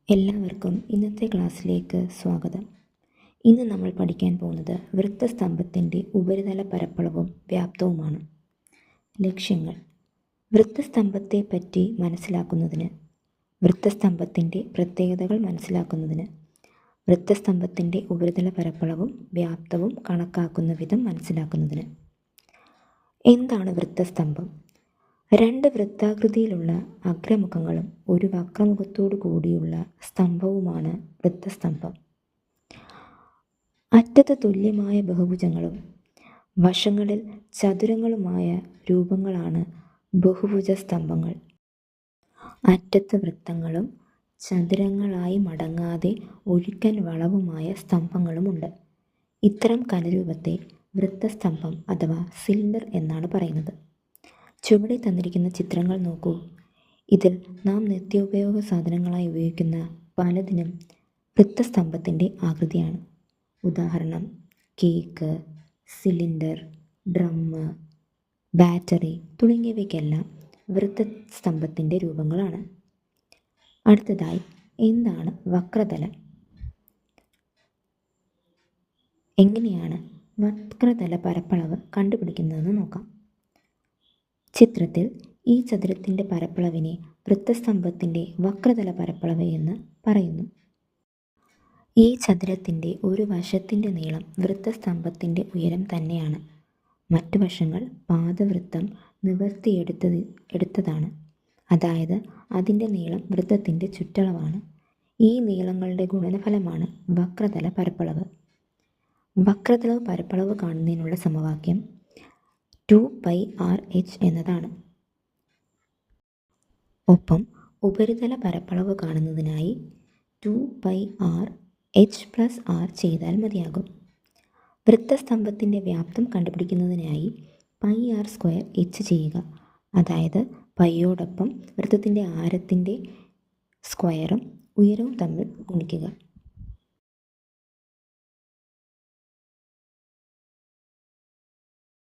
എല്ലാവർക്കും ഇന്നത്തെ ക്ലാസ്സിലേക്ക് സ്വാഗതം. ഇന്ന് നമ്മൾ പഠിക്കാൻ പോകുന്നത് വൃത്തസ്തംഭത്തിൻ്റെ ഉപരിതല പരപ്പളവും വ്യാപ്തവുമാണ്. ലക്ഷ്യങ്ങൾ: വൃത്തസ്തംഭത്തെ പറ്റി മനസ്സിലാക്കുന്നതിന്, വൃത്തസ്തംഭത്തിൻ്റെ പ്രത്യേകതകൾ മനസ്സിലാക്കുന്നതിന്, വൃത്തസ്തംഭത്തിൻ്റെ ഉപരിതല പരപ്പളവും വ്യാപ്തവും കണക്കാക്കുന്ന വിധം മനസ്സിലാക്കുന്നതിന്. എന്താണ് വൃത്തസ്തംഭം? രണ്ട് വൃത്താകൃതിയിലുള്ള അഗ്രമുഖങ്ങളും ഒരു വക്രമുഖത്തോടു കൂടിയുള്ള സ്തംഭവുമാണ് വൃത്തസ്തംഭം. അറ്റത്ത് തുല്യമായ ബഹുഭുജങ്ങളും വശങ്ങളിൽ ചതുരങ്ങളുമായ രൂപങ്ങളാണ് ബഹുഭുജ സ്തംഭങ്ങൾ. അറ്റത്ത് വൃത്തങ്ങളും ചതുരങ്ങളായി മടങ്ങാതെ ഒഴുക്കൻ വളവുമായ സ്തംഭങ്ങളുമുണ്ട്. ഇത്തരം കലരൂപത്തെ വൃത്തസ്തംഭം അഥവാ സിലിണ്ടർ എന്നാണ് പറയുന്നത്. ചുവടെ തന്നിരിക്കുന്ന ചിത്രങ്ങൾ നോക്കൂ. ഇതിൽ നാം നിത്യോപയോഗ സാധനങ്ങളായി ഉപയോഗിക്കുന്ന പലതിനും വൃത്തസ്തംഭത്തിൻ്റെ ആകൃതിയാണ്. ഉദാഹരണം: കേക്ക്, സിലിണ്ടർ, ഡ്രമ്മ്, ബാറ്ററി തുടങ്ങിയവയ്ക്കെല്ലാം വൃത്തസ്തംഭത്തിൻ്റെ രൂപങ്ങളാണ്. അടുത്തതായി, എന്താണ് വക്രതലം? എങ്ങനെയാണ് വക്രതല പരപ്പളവ് കണ്ടുപിടിക്കുന്നതെന്ന് നോക്കാം. ചിത്രത്തിൽ ഈ ചതുരത്തിൻ്റെ പരപ്പളവിനെ വൃത്തസ്തംഭത്തിൻ്റെ വക്രതല പരപ്പളവ് എന്ന് പറയുന്നു. ഈ ചതുരത്തിൻ്റെ ഒരു വശത്തിൻ്റെ നീളം വൃത്തസ്തംഭത്തിൻ്റെ ഉയരം തന്നെയാണ്. മറ്റു വശങ്ങൾ പാദവൃത്തം നിവർത്തിയെടുത്തതാണ്. അതായത് അതിൻ്റെ നീളം വൃത്തത്തിൻ്റെ ചുറ്റളവാണ്. ഈ നീളങ്ങളുടെ ഗുണനഫലമാണ് വക്രതല പരപ്പളവ്. വക്രതല പരപ്പളവ് കാണുന്നതിനുള്ള സമവാക്യം 2πr/h എന്നതാണ്. ഒപ്പം ഉപരിതല പരപ്പളവ് കാണുന്നതിനായി 2πr/h+r ചെയ്താൽ മതിയാകും. വൃത്തസ്തംഭത്തിൻ്റെ വ്യാപ്തം കണ്ടുപിടിക്കുന്നതിനായി πr² ചെയ്യുക. അതായത് പൈയോടൊപ്പം വൃത്തത്തിൻ്റെ ആരത്തിൻ്റെ സ്ക്വയറും ഉയരവും തമ്മിൽ ഗുണിക്കുക.